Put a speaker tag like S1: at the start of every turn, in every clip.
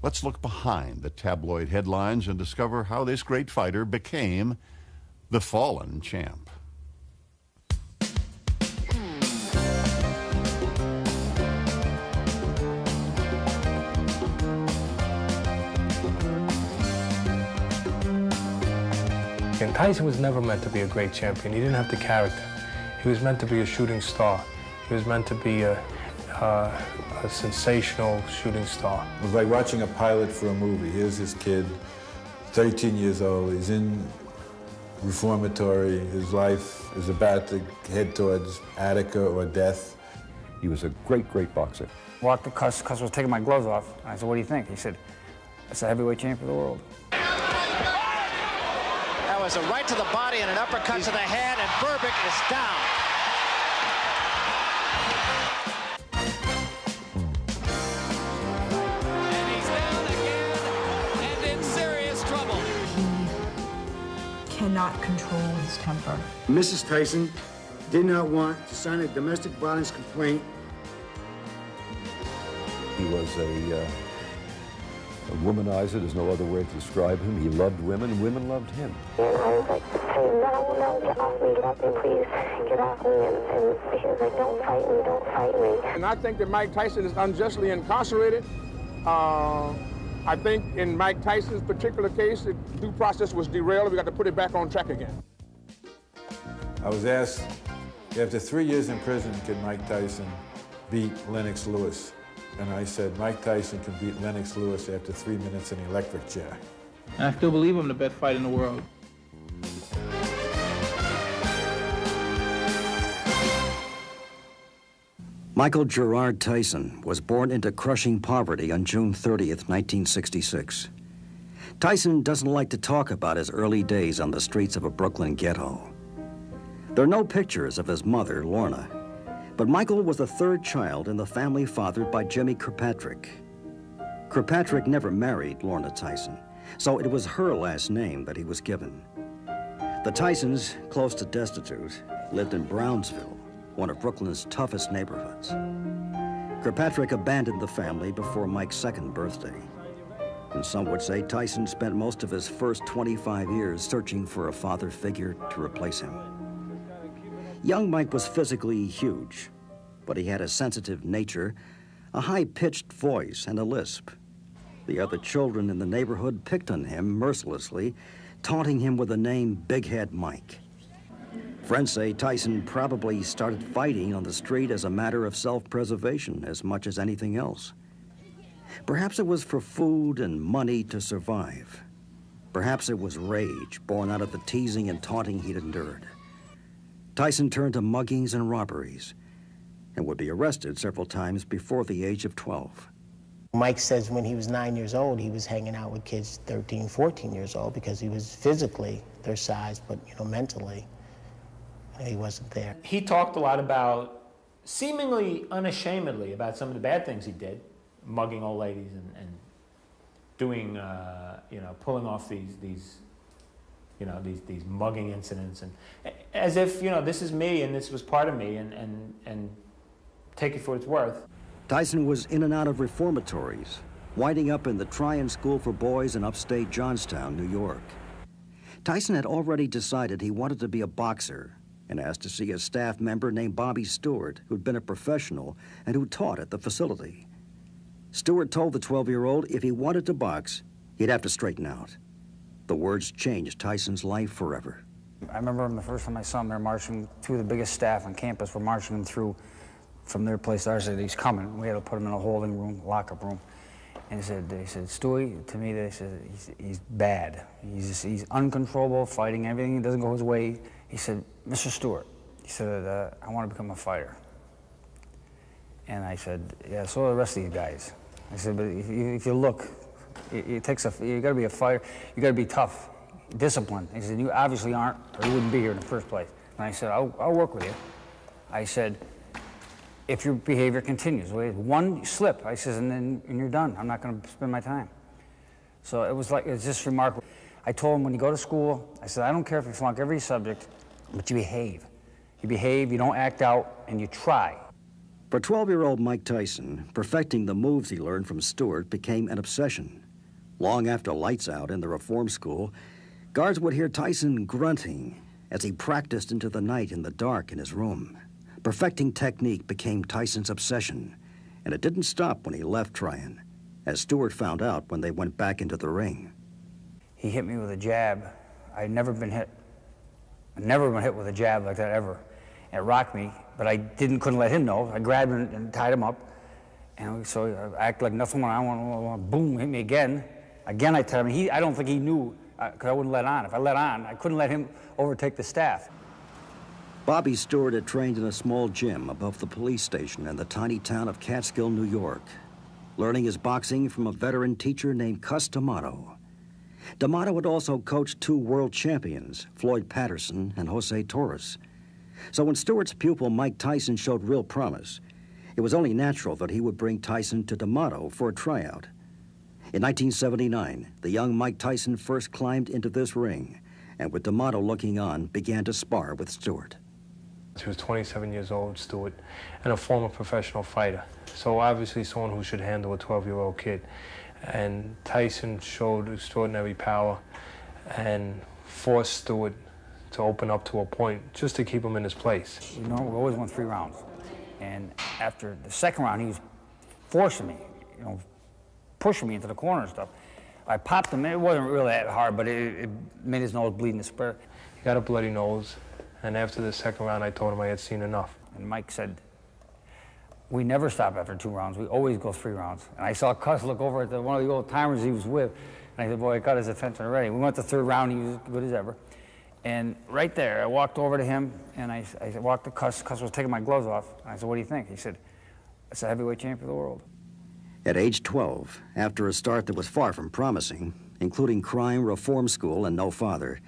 S1: Let's look behind the tabloid headlines and discover how this great fighter became the fallen champ.
S2: And Tyson was never meant to be a great champion. He didn't have the character. He was meant to be a shooting star. He was meant to be a sensational shooting star.
S3: It was like watching a pilot for a movie. Here's this kid, 13 years old. He's in reformatory. His life is about to head towards Attica or death.
S4: He was a great, great boxer.
S5: Walked the cuss was taking my gloves off. I said, what do you think? He said, that's a heavyweight champion of the world.
S6: That was a right to the body and an uppercut to the head, and Berbick is down.
S7: And he's down again and in serious trouble.
S8: He cannot control his temper.
S9: Mrs. Tyson did not want to sign a domestic violence complaint.
S4: He was a womanizer. There's no other way to describe him. He loved women, and women loved him.
S10: And I was like, hey, no, get off me, please, get off me. And he was like, don't fight me, don't fight me.
S11: And I think that Mike Tyson is unjustly incarcerated. I think in Mike Tyson's particular case, the due process was derailed. We got to put it back on track again.
S3: I was asked, after 3 years in prison, could Mike Tyson beat Lennox Lewis? And I said, Mike Tyson can beat Lennox Lewis after 3 minutes in the electric chair.
S12: And I still believe I'm the best fighter in the world.
S13: Michael Gerard Tyson was born into crushing poverty on June 30th, 1966. Tyson doesn't like to talk about his early days on the streets of a Brooklyn ghetto. There are no pictures of his mother, Lorna, but Michael was the third child in the family fathered by Jimmy Kirkpatrick. Kirkpatrick never married Lorna Tyson, so it was her last name that he was given. The Tysons, close to destitute, lived in Brownsville, one of Brooklyn's toughest neighborhoods. Kirkpatrick abandoned the family before Mike's second birthday. And some would say Tyson spent most of his first 25 years searching for a father figure to replace him. Young Mike was physically huge, but he had a sensitive nature, a high-pitched voice, and a lisp. The other children in the neighborhood picked on him mercilessly, taunting him with the name Big Head Mike. Friends say Tyson probably started fighting on the street as a matter of self-preservation as much as anything else. Perhaps it was for food and money to survive. Perhaps it was rage born out of the teasing and taunting he'd endured. Tyson turned to muggings and robberies and would be arrested several times before the age of 12.
S14: Mike says when he was 9 years old, he was hanging out with kids 13, 14 years old because he was physically their size, but mentally, he wasn't there.
S15: He talked a lot about, seemingly unashamedly, about some of the bad things he did, mugging old ladies and doing, pulling off these mugging incidents, and as if, this is me and this was part of me, and take it for its worth.
S13: Tyson was in and out of reformatories, winding up in the Tryon School for Boys in upstate Johnstown, New York. Tyson had already decided he wanted to be a boxer and asked to see a staff member named Bobby Stewart, who'd been a professional and who taught at the facility. Stewart told the 12-year-old if he wanted to box, he'd have to straighten out. The words changed Tyson's life forever.
S5: I remember him the first time I saw him, they were marching through the biggest staff on campus. We're marching him through from their place to ours. They said, he's coming. We had to put him in a holding room, lock-up room. And they said, Stewie, to me, they said, he's bad. He's uncontrollable, fighting everything. He doesn't go his way. He said, Mr. Stewart, he said, I want to become a fighter. And I said, yeah, so are the rest of these guys. I said, but if you look, it takes you got to be a fighter. You got to be tough, disciplined. He said, you obviously aren't, or you wouldn't be here in the first place. And I said, I'll work with you. I said, if your behavior continues, one slip, I said, and you're done. I'm not going to spend my time. So it was just remarkable. I told him, when you go to school, I said, I don't care if you flunk every subject, but you behave. You behave, you don't act out, and you try.
S13: For 12-year-old Mike Tyson, perfecting the moves he learned from Stewart became an obsession. Long after lights out in the reform school, guards would hear Tyson grunting as he practiced into the night in the dark in his room. Perfecting technique became Tyson's obsession, and it didn't stop when he left trying, as Stewart found out when they went back into the ring.
S5: He hit me with a jab. I'd never been hit. I'd never been hit with a jab like that ever. And it rocked me, but I couldn't let him know. I grabbed him and tied him up. And so I acted like nothing went on. Boom, hit me again. Again, I tied him. I don't think he knew, because I wouldn't let on. If I let on, I couldn't let him overtake the staff.
S13: Bobby Stewart had trained in a small gym above the police station in the tiny town of Catskill, New York, learning his boxing from a veteran teacher named Cus D'Amato. D'Amato had also coached 2 world champions, Floyd Patterson and Jose Torres. So when Stewart's pupil Mike Tyson showed real promise, it was only natural that he would bring Tyson to D'Amato for a tryout. In 1979, the young Mike Tyson first climbed into this ring, and with D'Amato looking on, began to spar with Stewart.
S2: He was 27 years old, Stewart, and a former professional fighter. So obviously someone who should handle a 12-year-old kid. And Tyson showed extraordinary power and forced Stewart to open up to a point just to keep him in his place.
S5: You know, we always won 3 rounds. And after the second round, he was forcing me, you know, pushing me into the corner and stuff. I popped him. It wasn't really that hard, but it made his nose bleed in the spur.
S2: He got a bloody nose, and after the second round, I told him I had seen enough.
S5: And Mike said, we never stop after 2 rounds. We always go 3 rounds. And I saw Cus look over at one of the old timers he was with, and I said, boy, I got his attention already. We went to the 3rd round. He was as good as ever. And right there, I walked over to him, and I walked to Cus. Cus was taking my gloves off. And I said, what do you think? He said, it's a heavyweight champion of the world.
S13: At age 12, after a start that was far from promising, including crime, reform school, and no father,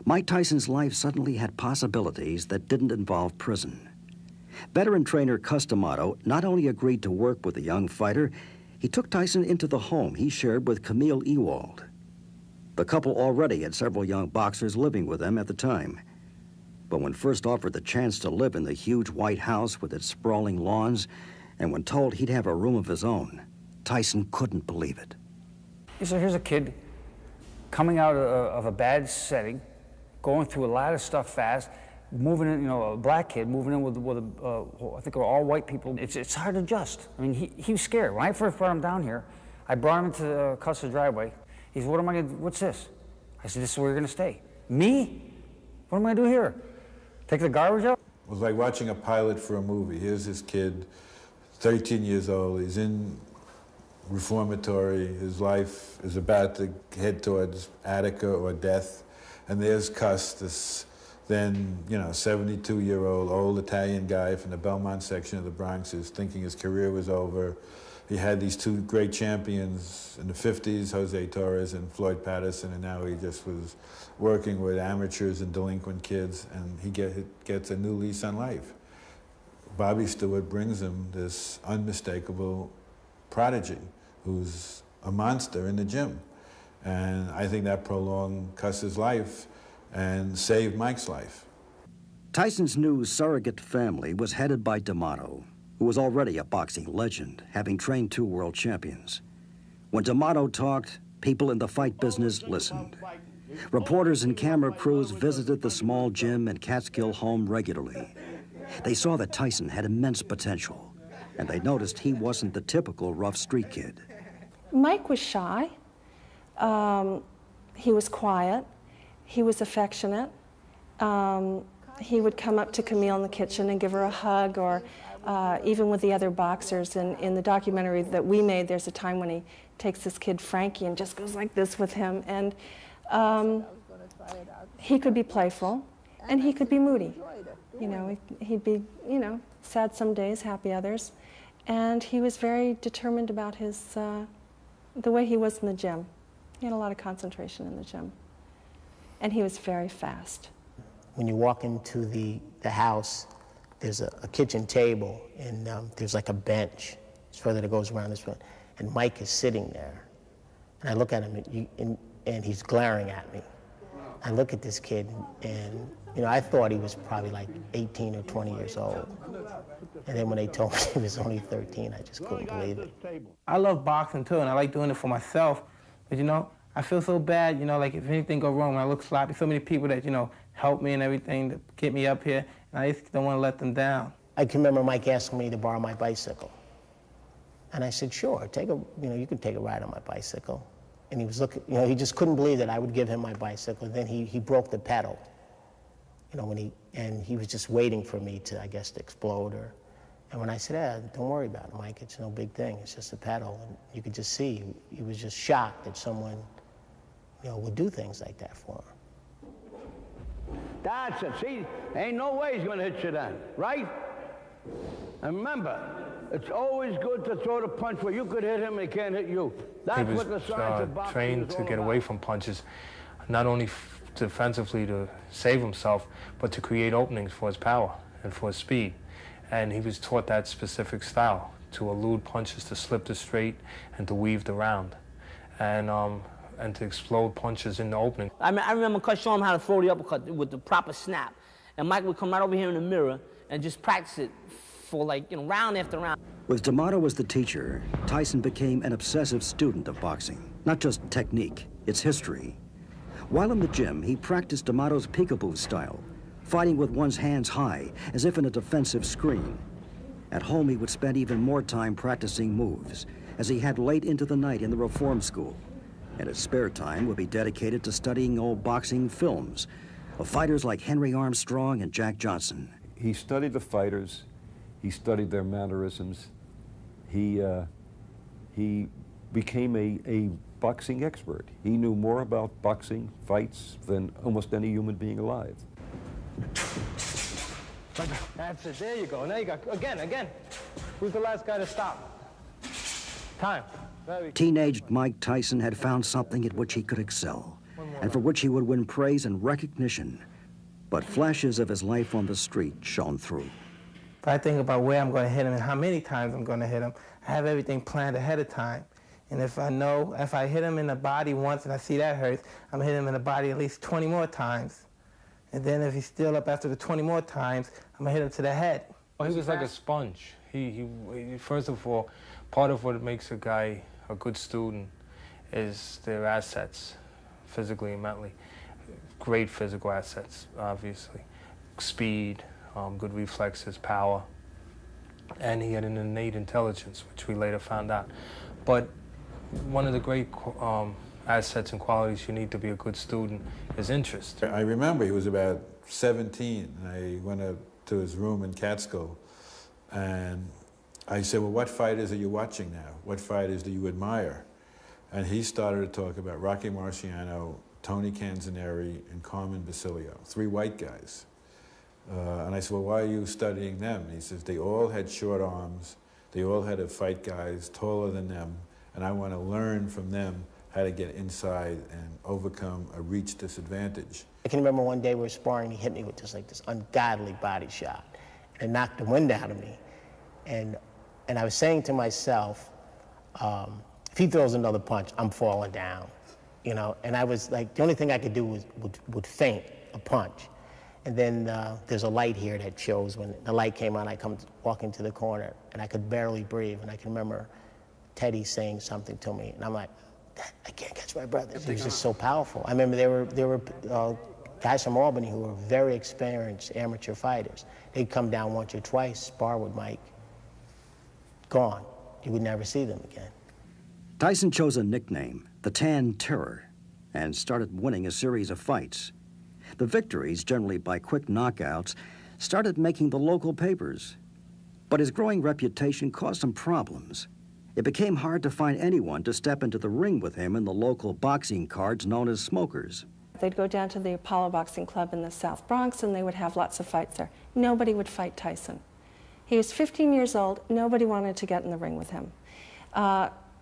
S13: Mike Tyson's life suddenly had possibilities that didn't involve prison. Veteran trainer Cus D'Amato not only agreed to work with the young fighter, he took Tyson into the home he shared with Camille Ewald. The couple already had several young boxers living with them at the time. But when first offered the chance to live in the huge white house with its sprawling lawns, and when told he'd have a room of his own, Tyson couldn't believe it.
S5: He said, here's a kid coming out of a bad setting, going through a lot of stuff fast, moving in, you know, a black kid moving in with I think we're all white people. It's hard to adjust. I mean, he was scared. When I first brought him down here, I brought him into Cus's driveway. He said, what am I going to do? What's this? I said, this is where you're going to stay. Me? What am I going to do here? Take the garbage out?
S3: It was like watching a pilot for a movie. Here's this kid, 13 years old. He's in reformatory. His life is about to head towards Attica or death. And there's Cus, this then, 72-year-old old Italian guy from the Belmont section of the Bronx, is thinking his career was over. He had these 2 great champions in the 50s, Jose Torres and Floyd Patterson, and now he just was working with amateurs and delinquent kids, and he gets a new lease on life. Bobby Stewart brings him this unmistakable prodigy who's a monster in the gym. And I think that prolonged Cus's life and saved Mike's life.
S13: Tyson's new surrogate family was headed by D'Amato, who was already a boxing legend, having trained 2 world champions. When D'Amato talked, people in the fight business listened. Reporters and camera crews visited the small gym and Catskill home regularly. They saw that Tyson had immense potential, and they noticed he wasn't the typical rough street kid.
S8: Mike was shy. He was quiet. He was affectionate. He would come up to Camille in the kitchen and give her a hug, or even with the other boxers. And in the documentary that we made, there's a time when he takes this kid, Frankie, and just goes like this with him. And he could be playful, and he could be moody. He'd be, sad some days, happy others. And he was very determined about his, the way he was in the gym. He had a lot of concentration in the gym. And he was very fast.
S14: When you walk into the house, there's a kitchen table, and there's like a bench. It's further that goes around this way. And Mike is sitting there. And I look at him, and he's glaring at me. I look at this kid, and I thought he was probably like 18 or 20 years old. And then when they told me he was only 13, I just couldn't believe it.
S12: I love boxing too, and I like doing it for myself. But you know, I feel so bad, you know, like if anything go wrong, when I look sloppy, so many people that, you know, help me and everything to get me up here, and I just don't want to let them down.
S14: I can remember Mike asking me to borrow my bicycle. And I said, sure, you can take a ride on my bicycle. And he was looking, you know, he just couldn't believe that I would give him my bicycle. And then he broke the pedal, you know, and he was just waiting for me to, I guess, to explode. And when I said, don't worry about it, Mike, it's no big thing, it's just a pedal. And you could just see, he was just shocked that someone, you know, would do things like that for him.
S16: That's it, see, ain't no way he's gonna hit you then, right? And remember, it's always good to throw the punch where you could hit him and he can't hit you. That's what the science of boxing is all about.
S2: Trained to get away from punches, not only defensively to save himself, but to create openings for his power and for his speed. And he was taught that specific style, to elude punches, to slip the straight, and to weave the round, and to explode punches in the opening.
S17: I remember Coach showing him how to throw the uppercut with the proper snap, and Mike would come right over here in the mirror and just practice it for, like, you know, round after round.
S13: With D'Amato as the teacher, Tyson became an obsessive student of boxing. Not just technique, its history. While in the gym, he practiced D'Amato's peekaboo style, fighting with one's hands high, as if in a defensive screen. At home, he would spend even more time practicing moves, as he had late into the night in the reform school. And his spare time would be dedicated to studying old boxing films of fighters like Henry Armstrong and Jack Johnson.
S4: He studied the fighters. He studied their mannerisms. He became a boxing expert. He knew more about boxing fights than almost any human being alive.
S12: That's it, there you go. Now you got, again. Who's the last guy to stop? Time.
S13: Teenaged Mike Tyson had found something at which he could excel, and for which he would win praise and recognition. But flashes of his life on the street shone through.
S12: If I think about where I'm going to hit him and how many times I'm going to hit him, I have everything planned ahead of time. And if I hit him in the body once and I see that hurts, I'm going to hit him in the body at least 20 more times. And then if he's still up after the 20 more times, I'm going to hit him to the head.
S2: Well, he was like a sponge. He first of all, part of what makes a guy a good student is their assets, physically and mentally. Great physical assets, obviously. Speed, good reflexes, power. And he had an innate intelligence, which we later found out. But one of the great assets and qualities you need to be a good student is interest.
S3: I remember he was about 17, and I went up to his room in Catskill, and I said, well, what fighters are you watching now? What fighters do you admire? And he started to talk about Rocky Marciano, Tony Canzoneri, and Carmen Basilio, 3 white guys. And I said, well, why are you studying them? And he says, they all had short arms, they all had to fight guys taller than them, and I want to learn from them how to get inside and overcome a reach disadvantage.
S14: I can remember one day we were sparring, he hit me with just like this ungodly body shot, and it knocked the wind out of me. And I was saying to myself, if he throws another punch, I'm falling down, you know? And I was like, the only thing I could do would feint a punch. And then there's a light here that shows when the light came on, I come walking to the corner, and I could barely breathe. And I can remember Teddy saying something to me, and I'm like, I can't catch my breath. It was just so powerful. I remember there were guys from Albany who were very experienced amateur fighters. They'd come down once or twice, spar with Mike. Gone. You would never see them again.
S13: Tyson chose a nickname, the Tan Terror, and started winning a series of fights. The victories, generally by quick knockouts, started making the local papers. But his growing reputation caused some problems. It became hard to find anyone to step into the ring with him in the local boxing cards known as smokers.
S8: They'd go down to the Apollo Boxing Club in the South Bronx, and they would have lots of fights there. Nobody would fight Tyson. He was 15 years old. Nobody wanted to get in the ring with him.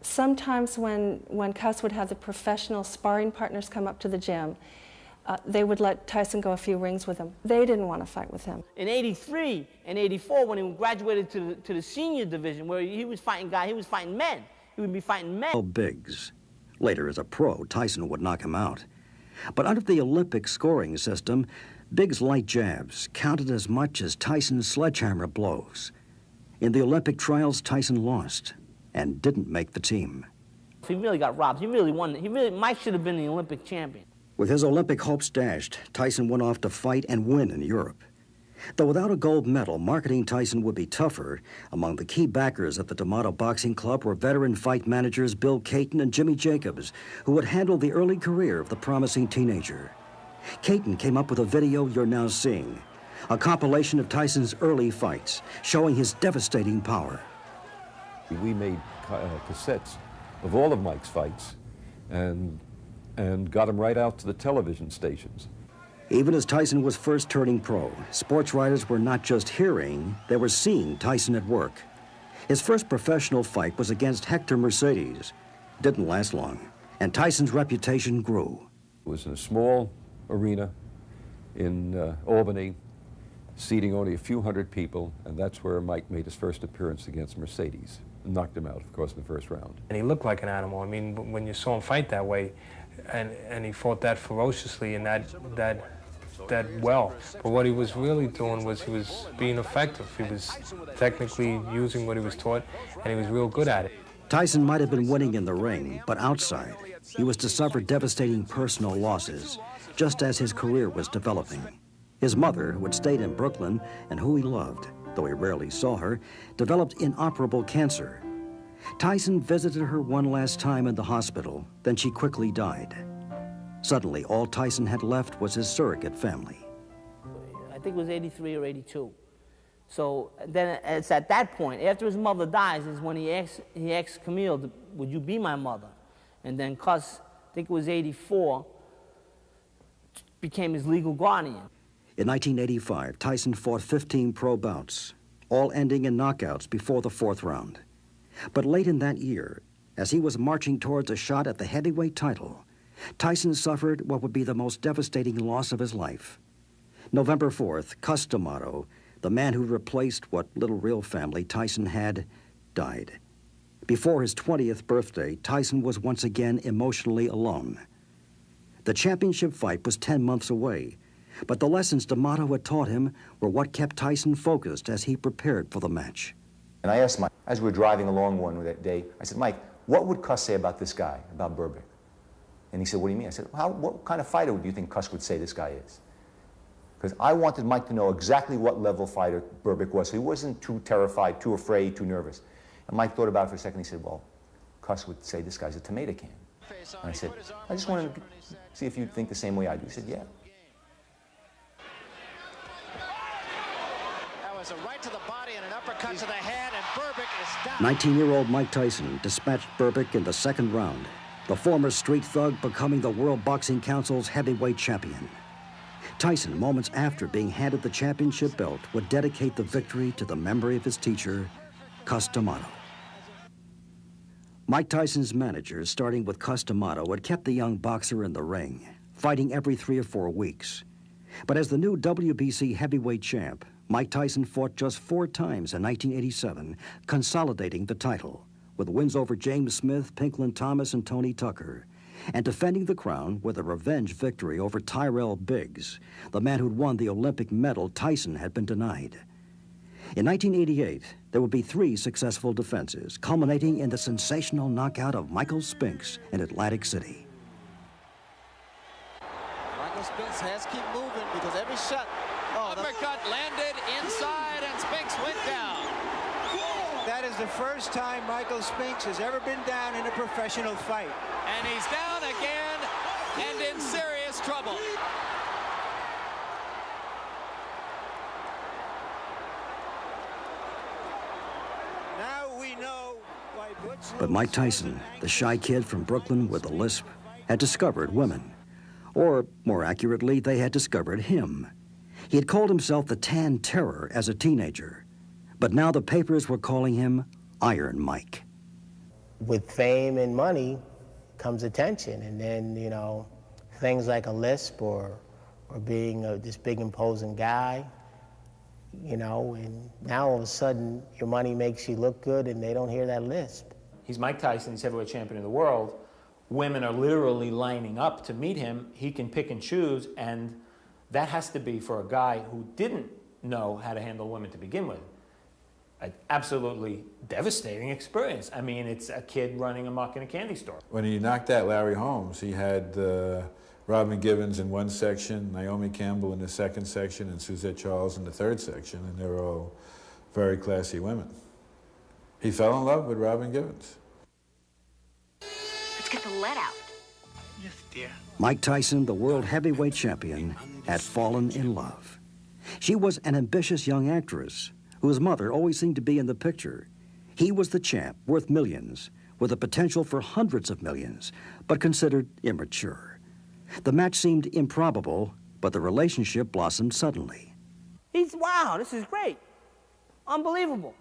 S8: Sometimes when Cuss would have the professional sparring partners come up to the gym, they would let Tyson go a few rings with him. They didn't want to fight with him.
S17: In '83 and '84, when he graduated to the senior division, where he was fighting men. He would be fighting men.
S13: Biggs. Later, as a pro, Tyson would knock him out. But under the Olympic scoring system, Biggs' light jabs counted as much as Tyson's sledgehammer blows. In the Olympic trials, Tyson lost and didn't make the team.
S17: He really got robbed. He really won. Mike should have been the Olympic champion.
S13: With his Olympic hopes dashed, Tyson went off to fight and win in Europe. Though without a gold medal, marketing Tyson would be tougher. Among the key backers at the D'Amato Boxing Club were veteran fight managers Bill Caton and Jimmy Jacobs, who would handle the early career of the promising teenager. Caton came up with a video you're now seeing, a compilation of Tyson's early fights, showing his devastating power.
S4: We made cassettes of all of Mike's fights and got them right out to the television stations.
S13: Even as Tyson was first turning pro, sports writers were not just hearing, they were seeing Tyson at work. His first professional fight was against Hector Mercedes. Didn't last long, and Tyson's reputation grew.
S4: It was in a small arena in Albany, seating only a few hundred people, and that's where Mike made his first appearance against Mercedes. Knocked him out, of course, in the first round.
S2: And he looked like an animal. I mean, when you saw him fight that way, and he fought that ferociously and that well. But what he was really doing was he was being effective. He was technically using what he was taught, and he was real good at it.
S13: Tyson might have been winning in the ring, but outside, he was to suffer devastating personal losses, just as his career was developing. His mother, who had stayed in Brooklyn and who he loved, though he rarely saw her, developed inoperable cancer. Tyson visited her one last time in the hospital, then she quickly died. Suddenly, all Tyson had left was his surrogate family.
S17: I think it was 83 or 82. So then it's at that point, after his mother dies, is when he asked Camille, would you be my mother? And then Cus, I think it was 84, became his legal guardian.
S13: In 1985, Tyson fought 15 pro bouts, all ending in knockouts before the fourth round. But late in that year, as he was marching towards a shot at the heavyweight title, Tyson suffered what would be the most devastating loss of his life. November 4th, Cus D'Amato, the man who replaced what little real family Tyson had, died. Before his 20th birthday, Tyson was once again emotionally alone. The championship fight was 10 months away, but the lessons D'Amato had taught him were what kept Tyson focused as he prepared for the match.
S18: And I asked Mike, as we were driving along one that day, I said, Mike, what would Cus say about this guy, about Berbick? And he said, what do you mean? I said, what kind of fighter do you think Cus would say this guy is? Because I wanted Mike to know exactly what level fighter Berbick was, so he wasn't too terrified, too afraid, too nervous. And Mike thought about it for a second. He said, well, Cus would say this guy's a tomato can. And I said, I just wanted to see if you think the same way I do. He said, yeah.
S6: That was a right to the body and an uppercut to the head, and Berbick is down.
S13: 19-year-old Mike Tyson dispatched Berbick in the second round, the former street thug becoming the World Boxing Council's heavyweight champion. Tyson, moments after being handed the championship belt, would dedicate the victory to the memory of his teacher, Cus D'Amato. Mike Tyson's managers, starting with Cus D'Amato, had kept the young boxer in the ring, fighting every 3 or 4 weeks. But as the new WBC heavyweight champ, Mike Tyson fought just 4 times in 1987, consolidating the title, with wins over James Smith, Pinklin Thomas, and Tony Tucker, and defending the crown with a revenge victory over Tyrell Biggs, the man who'd won the Olympic medal Tyson had been denied. In 1988, there would be 3 successful defenses, culminating in the sensational knockout of Michael Spinks in Atlantic City.
S6: Michael Spinks has to keep moving because every shot...
S7: Uppercut landed inside, and Spinks went down.
S9: That is the first time Michael Spinks has ever been down in a professional fight.
S7: And he's down again and in serious trouble.
S9: Now we know why Butch...
S13: But Mike Tyson, the shy kid from Brooklyn with a lisp, had discovered women. Or, more accurately, they had discovered him. He had called himself the Tan Terror as a teenager. But now the papers were calling him Iron Mike.
S14: With fame and money comes attention, and then, you know, things like a lisp or being this big imposing guy, you know, and now all of a sudden your money makes you look good and they don't hear that lisp.
S15: He's Mike Tyson, he's heavyweight champion of the world. Women are literally lining up to meet him. He can pick and choose, and That has to be, for a guy who didn't know how to handle women to begin with, an absolutely devastating experience. I mean, it's a kid running amok in a candy store.
S3: When he knocked out Larry Holmes, he had Robin Givens in one section, Naomi Campbell in the second section, and Suzette Charles in the third section, and they were all very classy women. He fell in love with Robin Givens.
S10: Let's get the lead out. Yes, dear.
S13: Mike Tyson, the world heavyweight champion, had fallen in love. She was an ambitious young actress whose mother always seemed to be in the picture. He was the champ, worth millions, with the potential for hundreds of millions, but considered immature. The match seemed improbable, but the relationship blossomed suddenly.
S17: Wow, this is great. Unbelievable.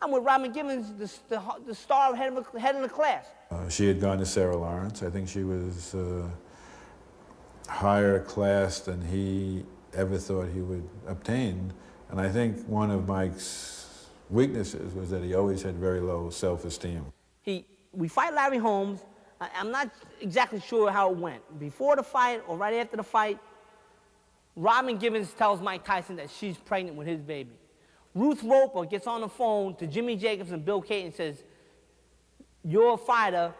S17: I'm with Robin Givens, the star, head of the class.
S3: She had gone to Sarah Lawrence. I think she was higher class than he ever thought he would obtain. And I think one of Mike's weaknesses was that he always had very low self-esteem.
S17: We fight Larry Holmes. I'm not exactly sure how it went. Before the fight or right after the fight, Robin Givens tells Mike Tyson that she's pregnant with his baby. Ruth Roper gets on the phone to Jimmy Jacobs and Bill Cate and says, your fighter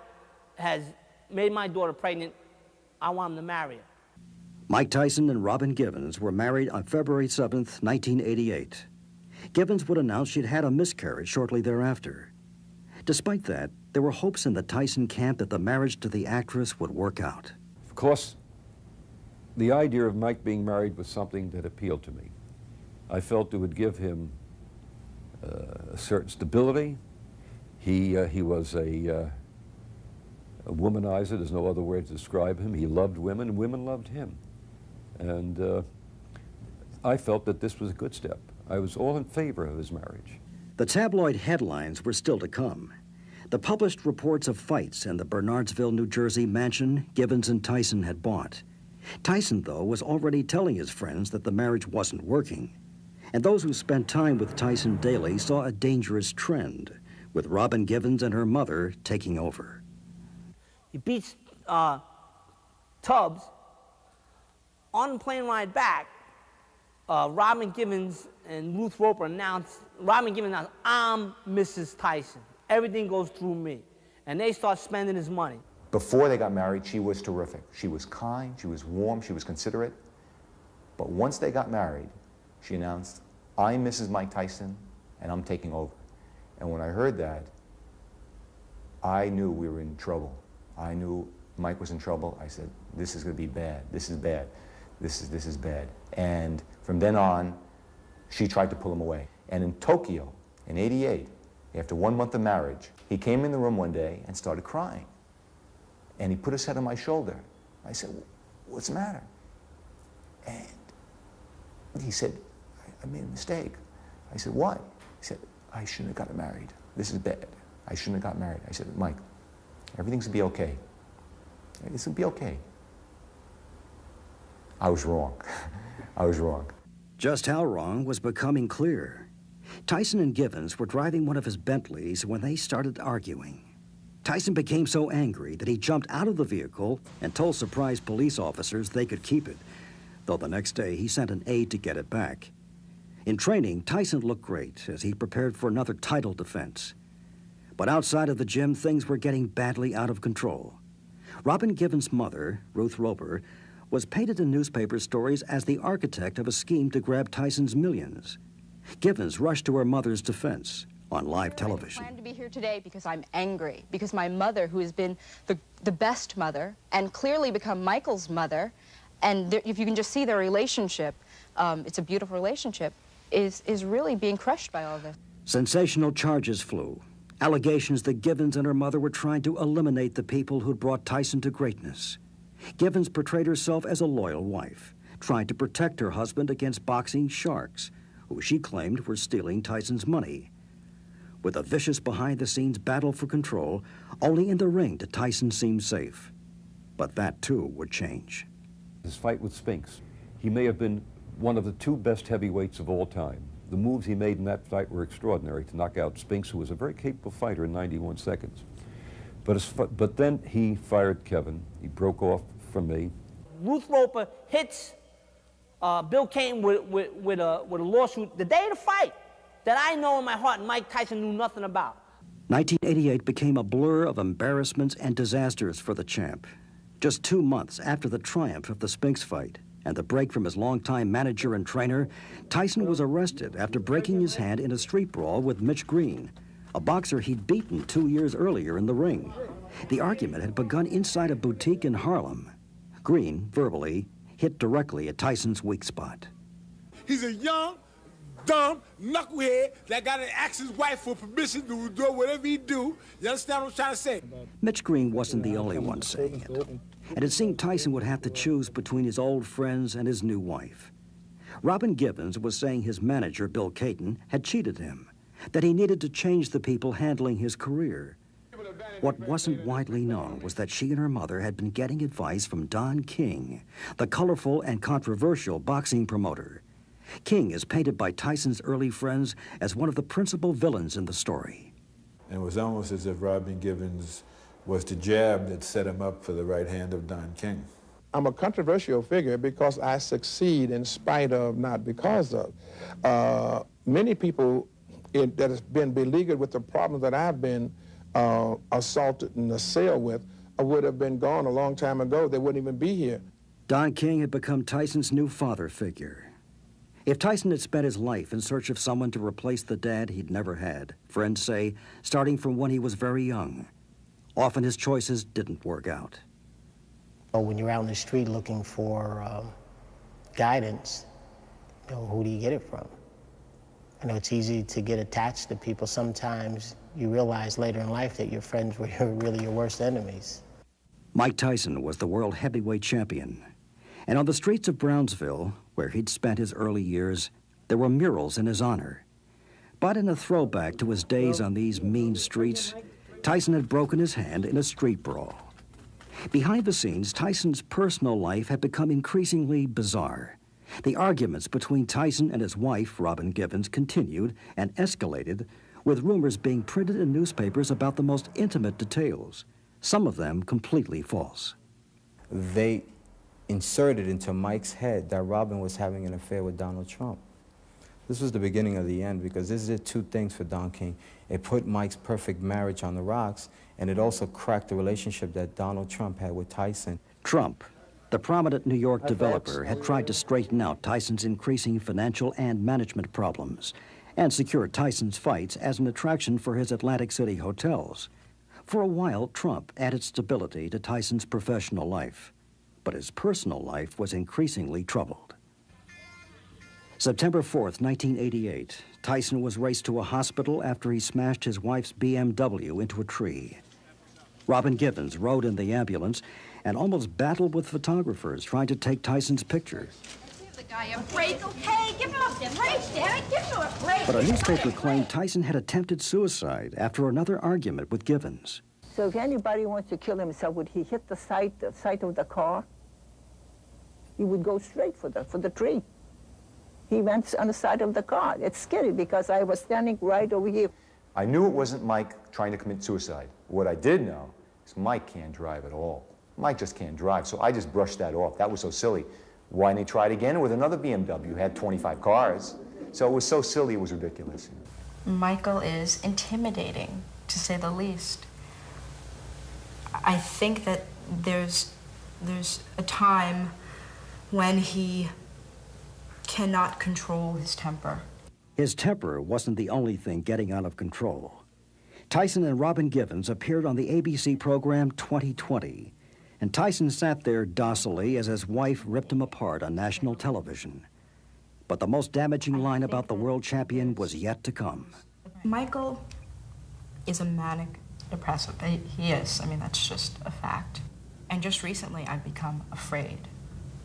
S17: has made my daughter pregnant. I want him to marry her.
S13: Mike Tyson and Robin Givens were married on February 7th, 1988. Givens would announce she'd had a miscarriage shortly thereafter. Despite that, there were hopes in the Tyson camp that the marriage to the actress would work out.
S4: Of course, the idea of Mike being married was something that appealed to me. I felt it would give him a certain stability. He was a womanizer. There's no other way to describe him. He loved women, and women loved him. And I felt that this was a good step. I was all in favor of his marriage.
S13: The tabloid headlines were still to come. The published reports of fights in the Bernardsville, New Jersey mansion Givens and Tyson had bought. Tyson, though, was already telling his friends that the marriage wasn't working. And those who spent time with Tyson daily saw a dangerous trend, with Robin Givens and her mother taking over.
S17: He beats Tubbs. On the plane ride back, Robin Givens and Ruth Roper announced, I'm Mrs. Tyson. Everything goes through me. And they start spending his money.
S18: Before they got married, she was terrific. She was kind, she was warm, she was considerate. But once they got married, she announced, I'm Mrs. Mike Tyson, and I'm taking over. And when I heard that, I knew we were in trouble. I knew Mike was in trouble. I said, this is going to be bad. This is bad. This is bad. And from then on, she tried to pull him away. And in Tokyo, in '88, after 1 month of marriage, he came in the room one day and started crying. And he put his head on my shoulder. I said, what's the matter? And he said, I made a mistake. I said, what? He said, I shouldn't have gotten married. This is bad. I shouldn't have gotten married. I said, Mike, everything's going to be okay. This will be okay. I was wrong. I was wrong.
S13: Just how wrong was becoming clear. Tyson and Givens were driving one of his Bentleys when they started arguing. Tyson became so angry that he jumped out of the vehicle and told surprised police officers they could keep it, though the next day he sent an aide to get it back. In training, Tyson looked great as he prepared for another title defense. But outside of the gym, things were getting badly out of control. Robin Givens' mother, Ruth Roper, was painted in newspaper stories as the architect of a scheme to grab Tyson's millions. Givens rushed to her mother's defense on live television.
S19: I plan to be here today because I'm angry, because my mother, who has been the best mother and clearly become Michael's mother, and if you can just see their relationship, it's a beautiful relationship, is really being crushed by all this.
S13: Sensational charges flew. Allegations that Givens and her mother were trying to eliminate the people who'd brought Tyson to greatness. Givens portrayed herself as a loyal wife, trying to protect her husband against boxing sharks, who she claimed were stealing Tyson's money. With a vicious behind-the-scenes battle for control, only in the ring did Tyson seem safe. But that, too, would change.
S4: His fight with Spinks, he may have been one of the two best heavyweights of all time. The moves he made in that fight were extraordinary to knock out Spinks, who was a very capable fighter in 91 seconds. But then he fired Kevin. He broke off from me.
S17: Ruth Roper hits Bill Caton with a lawsuit the day of the fight that I know in my heart Mike Tyson knew nothing about.
S13: 1988 became a blur of embarrassments and disasters for the champ. Just 2 months after the triumph of the Spinks fight and the break from his longtime manager and trainer, Tyson was arrested after breaking his hand in a street brawl with Mitch Green, a boxer he'd beaten 2 years earlier in the ring. The argument had begun inside a boutique in Harlem. Green, verbally, hit directly at Tyson's weak spot.
S20: He's a young, dumb knucklehead that got to ask his wife for permission to do whatever he do. You understand what I'm trying to say?
S13: Mitch Green wasn't the only one saying it. And it seemed Tyson would have to choose between his old friends and his new wife. Robin Givens was saying his manager, Bill Caton, had cheated him, that he needed to change the people handling his career. What wasn't widely known was that she and her mother had been getting advice from Don King, the colorful and controversial boxing promoter. King is painted by Tyson's early friends as one of the principal villains in the story.
S3: And it was almost as if Robin Givens was the jab that set him up for the right hand of Don King.
S11: I'm a controversial figure because I succeed in spite of, not because of. Many people that have been beleaguered with the problems that I've been assaulted and assailed with would have been gone a long time ago. They wouldn't even be here.
S13: Don King had become Tyson's new father figure. If Tyson had spent his life in search of someone to replace the dad he'd never had, friends say, starting from when he was very young, often his choices didn't work out.
S14: When you're out in the street looking for guidance, you know, who do you get it from? I know it's easy to get attached to people. Sometimes you realize later in life that your friends were really your worst enemies.
S13: Mike Tyson was the world heavyweight champion. And on the streets of Brownsville, where he'd spent his early years, there were murals in his honor. But in a throwback to his days on these mean streets, Tyson had broken his hand in a street brawl. Behind the scenes, Tyson's personal life had become increasingly bizarre. The arguments between Tyson and his wife, Robin Givens, continued and escalated, with rumors being printed in newspapers about the most intimate details, some of them completely false.
S21: They inserted into Mike's head that Robin was having an affair with Donald Trump. This was the beginning of the end, because this did two things for Don King. It put Mike's perfect marriage on the rocks, and it also cracked the relationship that Donald Trump had with Tyson.
S13: Trump, the prominent New York developer, had tried to straighten out Tyson's increasing financial and management problems and secure Tyson's fights as an attraction for his Atlantic City hotels. For a while, Trump added stability to Tyson's professional life, but his personal life was increasingly troubled. September 4th, 1988, Tyson was raced to a hospital after he smashed his wife's BMW into a tree. Robin Givens rode in the ambulance and almost battled with photographers trying to take Tyson's picture.
S10: Give the guy a break, okay? Give him a break, damn it! Give him a break!
S13: But a newspaper claimed Tyson had attempted suicide after another argument with Givens.
S22: So if anybody wants to kill himself, would he hit the side of the car? He would go straight for the tree. He went on the side of the car. It's scary because I was standing right over here.
S18: I knew it wasn't Mike trying to commit suicide. What I did know is Mike can't drive at all. Mike just can't drive, so I just brushed that off. That was so silly. Why didn't he try it again with another BMW? Had 25 cars. So it was so silly, it was ridiculous.
S23: Michael is intimidating, to say the least. I think that there's a time when he cannot control his temper.
S13: His temper wasn't the only thing getting out of control. Tyson and Robin Givens appeared on the ABC program 2020, and Tyson sat there docilely as his wife ripped him apart on national television. But the most damaging line about the world champion was yet to come.
S23: Michael is a manic depressive. He is. I mean, that's just a fact. And just recently, I've become afraid.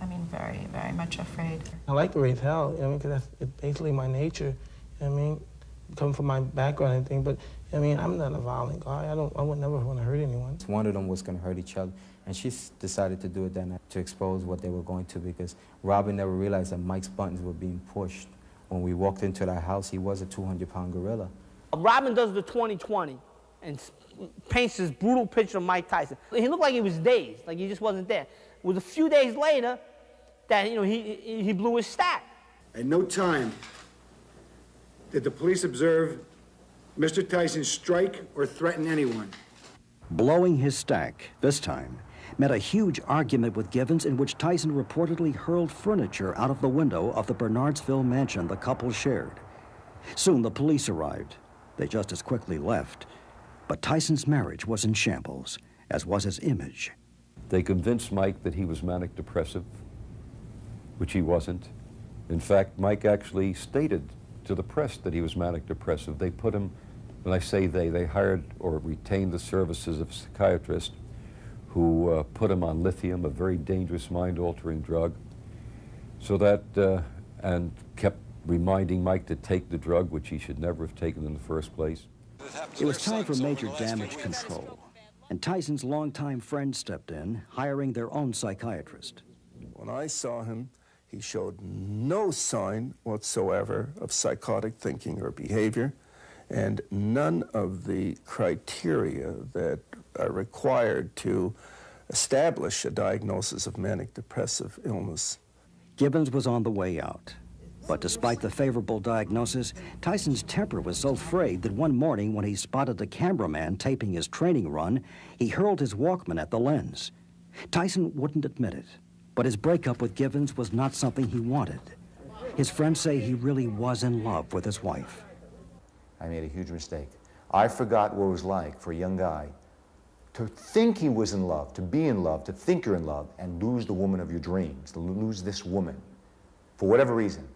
S23: I mean, very, very much afraid.
S12: I like to raise hell, I mean, because that's basically my nature. I mean, coming from my background and everything, but I mean, I'm not a violent guy. I would never want to hurt anyone.
S21: One of them was going to hurt each other, and she decided to do it that night to expose what they were going to, because Robin never realized that Mike's buttons were being pushed. When we walked into that house, he was a 200-pound gorilla.
S17: Robin does the 20/20 and paints this brutal picture of Mike Tyson. He looked like he was dazed, like he just wasn't there. It was a few days later, that, you know, he blew his stack.
S1: At no time did the police observe Mr. Tyson strike or threaten anyone.
S13: Blowing his stack, this time, meant a huge argument with Givens in which Tyson reportedly hurled furniture out of the window of the Bernardsville mansion the couple shared. Soon the police arrived. They just as quickly left. But Tyson's marriage was in shambles, as was his image.
S4: They convinced Mike that he was manic depressive, which he wasn't. In fact, Mike actually stated to the press that he was manic depressive. They put him, when I say they hired or retained the services of a psychiatrist who put him on lithium, a very dangerous mind-altering drug, so that, and kept reminding Mike to take the drug, which he should never have taken in the first place.
S13: It was time for major damage control, and Tyson's longtime friend stepped in, hiring their own psychiatrist.
S5: When I saw him, he showed no sign whatsoever of psychotic thinking or behavior, and none of the criteria that are required to establish a diagnosis of manic depressive illness.
S13: Givens was on the way out. But despite the favorable diagnosis, Tyson's temper was so frayed that one morning when he spotted a cameraman taping his training run, he hurled his Walkman at the lens. Tyson wouldn't admit it, but his breakup with Givens was not something he wanted. His friends say he really was in love with his wife.
S18: I made a huge mistake. I forgot what it was like for a young guy to think he was in love, to be in love, to think you're in love, and lose the woman of your dreams, to lose this woman. For whatever reason,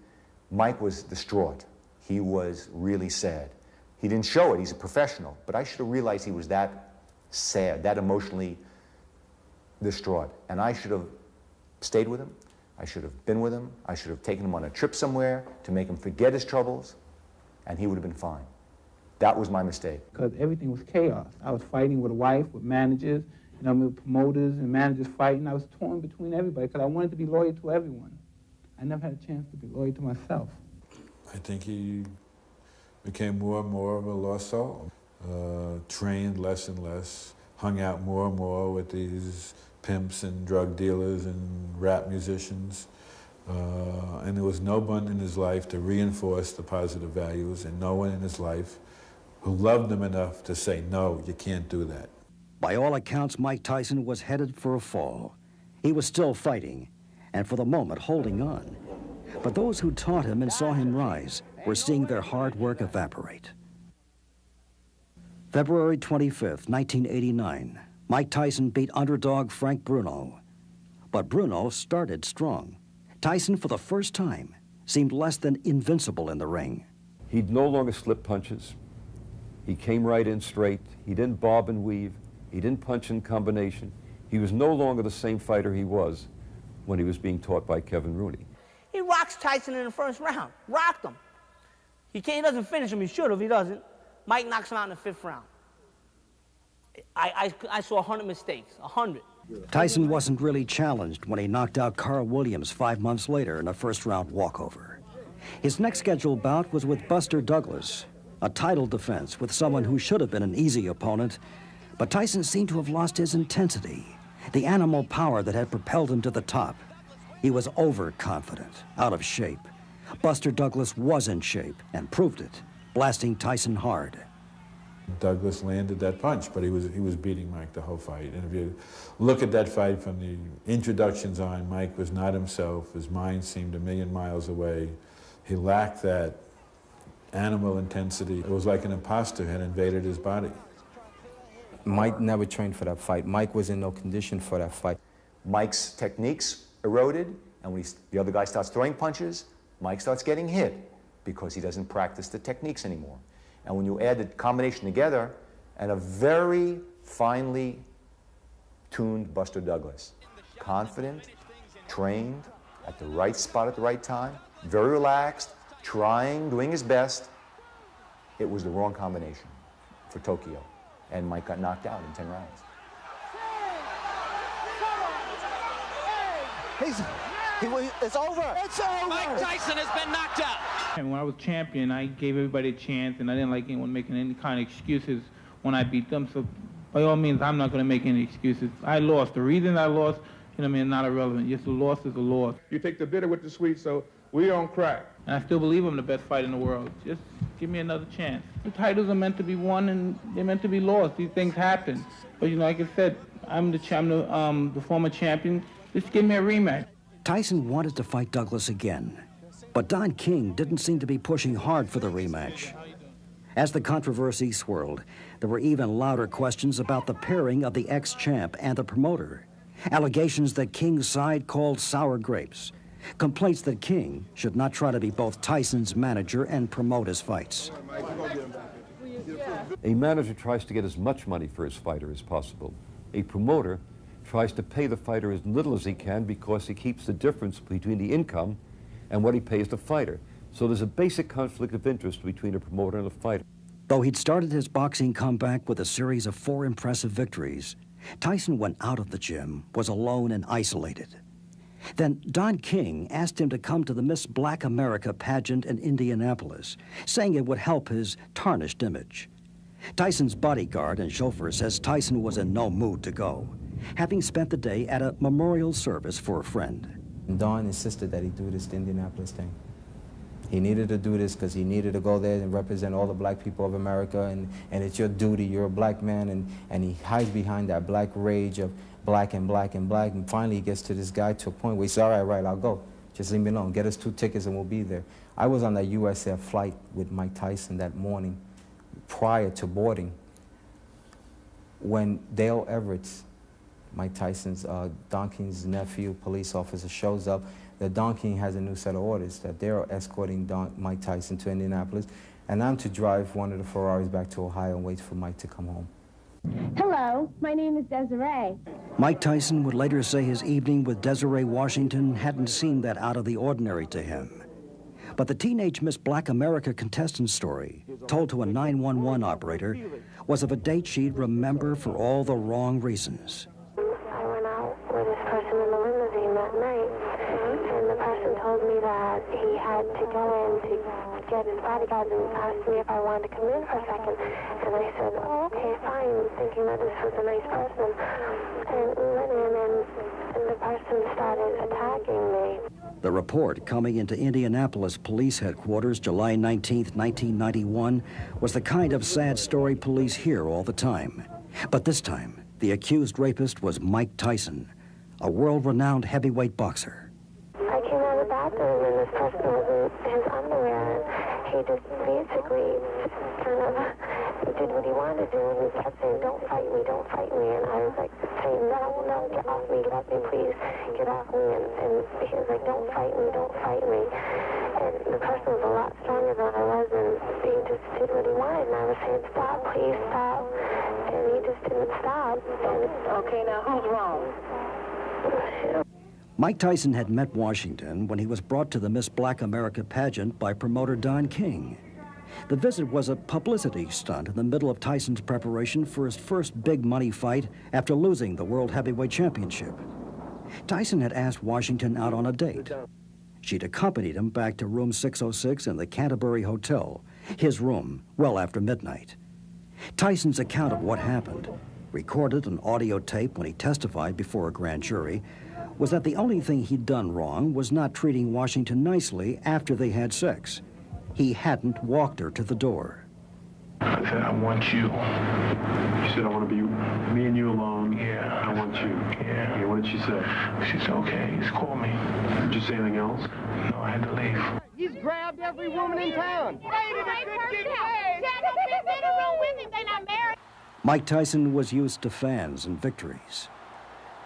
S18: Mike was distraught. He was really sad. He didn't show it, he's a professional, but I should have realized he was that sad, that emotionally distraught. And I should have stayed with him, I should have been with him, I should have taken him on a trip somewhere to make him forget his troubles, and he would have been fine. That was my mistake.
S16: Because everything was chaos. I was fighting with a wife, with managers, you know, with promoters and managers fighting. I was torn between everybody because I wanted to be loyal to everyone. I never had a chance to be loyal to myself.
S3: I think he became more and more of a lost soul. Trained less and less, hung out more and more with these pimps and drug dealers and rap musicians. And there was no one in his life to reinforce the positive values, and no one in his life who loved him enough to say, no, you can't do that.
S13: By all accounts, Mike Tyson was headed for a fall. He was still fighting, and for the moment holding on. But those who taught him and saw him rise were seeing their hard work evaporate. February 25th, 1989, Mike Tyson beat underdog Frank Bruno. But Bruno started strong. Tyson, for the first time, seemed less than invincible in the ring.
S4: He'd no longer slip punches. He came right in straight. He didn't bob and weave. He didn't punch in combination. He was no longer the same fighter he was when he was being taught by Kevin Rooney.
S17: He rocks Tyson in the first round. Rocked him. He doesn't finish him. He should have. He doesn't. Mike knocks him out in the fifth round. I saw 100 mistakes. 100.
S13: Tyson wasn't really challenged when he knocked out Carl Williams 5 months later in a first-round walkover. His next scheduled bout was with Buster Douglas, a title defense with someone who should have been an easy opponent, but Tyson seemed to have lost his intensity, the animal power that had propelled him to the top. He was overconfident, out of shape. Buster Douglas was in shape and proved it, blasting Tyson hard.
S3: Douglas landed that punch, but he was beating Mike the whole fight. And if you look at that fight from the introductions on, Mike was not himself. His mind seemed a million miles away. He lacked that animal intensity. It was like an imposter had invaded his body.
S21: Mike never trained for that fight. Mike was in no condition for that fight.
S18: Mike's techniques eroded, and when the other guy starts throwing punches, Mike starts getting hit because he doesn't practice the techniques anymore. And when you add the combination together, and a very finely tuned Buster Douglas, confident, trained, at the right spot at the right time, very relaxed, trying, doing his best, it was the wrong combination for Tokyo. And Mike got knocked out in 10 rounds.
S6: It's over. It's over.
S7: Mike Tyson has been knocked out.
S16: And when I was champion, I gave everybody a chance, and I didn't like anyone making any kind of excuses when I beat them. So by all means, I'm not going to make any excuses. I lost. The reason I lost you know what I mean, not irrelevant. Just a loss is a loss.
S11: You take the bitter with the sweet, so we on crack.
S16: And I still believe I'm the best fighter in the world. Just give me another chance. The titles are meant to be won and they're meant to be lost. These things happen. But, you know, like I said, I'm the former champion. Just give me a rematch.
S13: Tyson wanted to fight Douglas again, but Don King didn't seem to be pushing hard for the rematch. As the controversy swirled, there were even louder questions about the pairing of the ex-champ and the promoter. Allegations that King's side called sour grapes. Complaints that King should not try to be both Tyson's manager and promote his fights.
S4: A manager tries to get as much money for his fighter as possible. A promoter tries to pay the fighter as little as he can because he keeps the difference between the income and what he pays the fighter. So there's a basic conflict of interest between a promoter and a fighter.
S13: Though he'd started his boxing comeback with a series of 4 impressive victories, Tyson went out of the gym, was alone and isolated. Then Don King asked him to come to the Miss Black America pageant in Indianapolis, saying it would help his tarnished image. Tyson's bodyguard and chauffeur says Tyson was in no mood to go, having spent the day at a memorial service for a friend.
S21: Don insisted that he do this Indianapolis thing. He needed to do this because he needed to go there and represent all the black people of America, and it's your duty, you're a black man, and he hides behind that black rage of black and black and black, and finally he gets to this guy to a point where he says, all right, I'll go. Just leave me alone. Get us 2 tickets and we'll be there. I was on that US Air flight with Mike Tyson that morning prior to boarding when Dale Everett's, Mike Tyson's, Don King's nephew, police officer, shows up that Don King has a new set of orders, that they're escorting Mike Tyson to Indianapolis, and I'm to drive one of the Ferraris back to Ohio and wait for Mike to come home.
S10: Hello, my name is Desiree.
S13: Mike Tyson would later say his evening with Desiree Washington hadn't seemed that out of the ordinary to him. But the teenage Miss Black America contestant story, told to a 911 operator, was of a date she'd remember for all the wrong reasons.
S10: I went out with this person in the limousine that night, and the person told me that he had to go in to get his bodyguard and asked me if I wanted to come in for a second. And I said, oh, okay, fine, thinking that this was a nice person. And we went in, and the person started attacking me.
S13: The report coming into Indianapolis Police Headquarters July 19, 1991, was the kind of sad story police hear all the time. But this time, the accused rapist was Mike Tyson, a world-renowned heavyweight boxer.
S10: I came out of the bathroom, and this person was in his underwear, and he just basically kind of did what he wanted to do, and he kept saying, don't fight me, and I was like saying, no, get off me, please, get off me, and he was like, don't fight me, and the person was a lot stronger than I was, and he just did what he wanted, and I was saying, stop, please, stop, and he just didn't stop, and okay, now who's wrong?
S13: Mike Tyson had met Washington when he was brought to the Miss Black America pageant by promoter Don King. The visit was a publicity stunt in the middle of Tyson's preparation for his first big money fight after losing the World Heavyweight Championship. Tyson had asked Washington out on a date. She'd accompanied him back to room 606 in the Canterbury Hotel, his room, well after midnight. Tyson's account of what happened, recorded on audio tape when he testified before a grand jury, was that the only thing he'd done wrong was not treating Washington nicely after they had sex. He hadn't walked her to the door.
S2: I said, I want you. She said, I want to be me and you alone. Yeah. I want you. Yeah. Yeah, what did she say? She said, okay, just call me. Did you say anything else? No, I had to leave.
S8: He's grabbed every woman in town.
S13: Mike Tyson was used to fans and victories.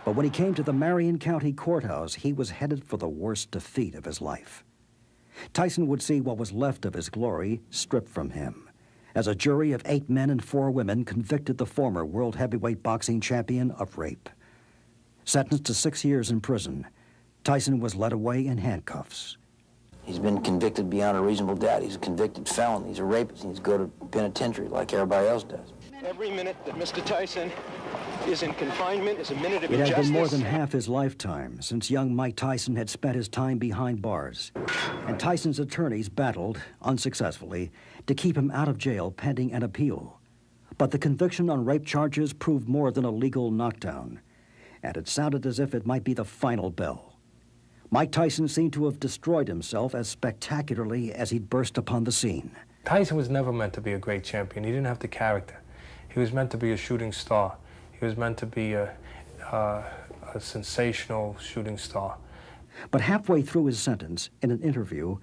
S13: But when he came to the Marion County Courthouse, he was headed for the worst defeat of his life. Tyson would see what was left of his glory stripped from him, as a jury of 8 men and 4 women convicted the former world heavyweight boxing champion of rape. Sentenced to 6 years in prison, Tyson was led away in handcuffs.
S9: He's been convicted beyond a reasonable doubt. He's a convicted felon. He's a rapist. He needs to go to penitentiary like everybody else does.
S8: Every minute that Mr. Tyson is in confinement is a minute of
S13: It
S8: injustice.
S13: had been more than half his lifetime since young Mike Tyson had spent his time behind bars, and Tyson's attorneys battled, unsuccessfully, to keep him out of jail pending an appeal. But the conviction on rape charges proved more than a legal knockdown. and it sounded as if it might be the final bell. Mike Tyson seemed to have destroyed himself as spectacularly as he'd burst upon the scene.
S15: Tyson was never meant to be a great champion. He didn't have the character. He was meant to be a shooting star. He was meant to be a sensational shooting star.
S13: But halfway through his sentence, in an interview,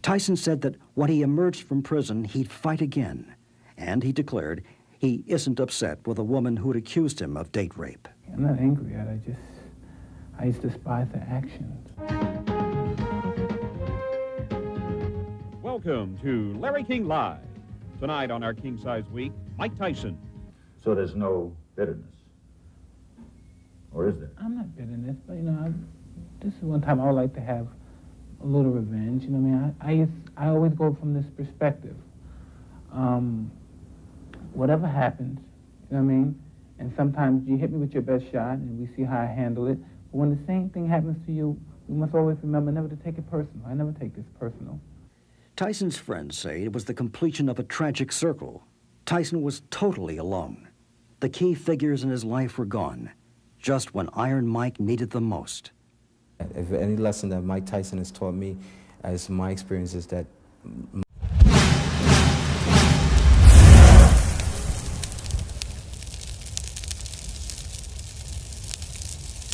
S13: Tyson said that when he emerged from prison, he'd fight again. And he declared he isn't upset with a woman who'd accused him of date rape.
S16: I'm not angry at it. I just despise their actions.
S19: Welcome to Larry King Live. Tonight on our King Size Week, Mike Tyson.
S20: So there's no bitterness? Or is there?
S16: I'm not bitterness, but, this is one time I would like to have a little revenge. You know what I mean? I always go from this perspective. Whatever happens, you know what I mean? And sometimes you hit me with your best shot, and we see how I handle it. But when the same thing happens to you, we must always remember never to take it personal. I never take this personal.
S13: Tyson's friends say it was the completion of a tragic circle. Tyson was totally alone. The key figures in his life were gone, just when Iron Mike needed them most.
S21: If any lesson that Mike Tyson has taught me, as my experience, is that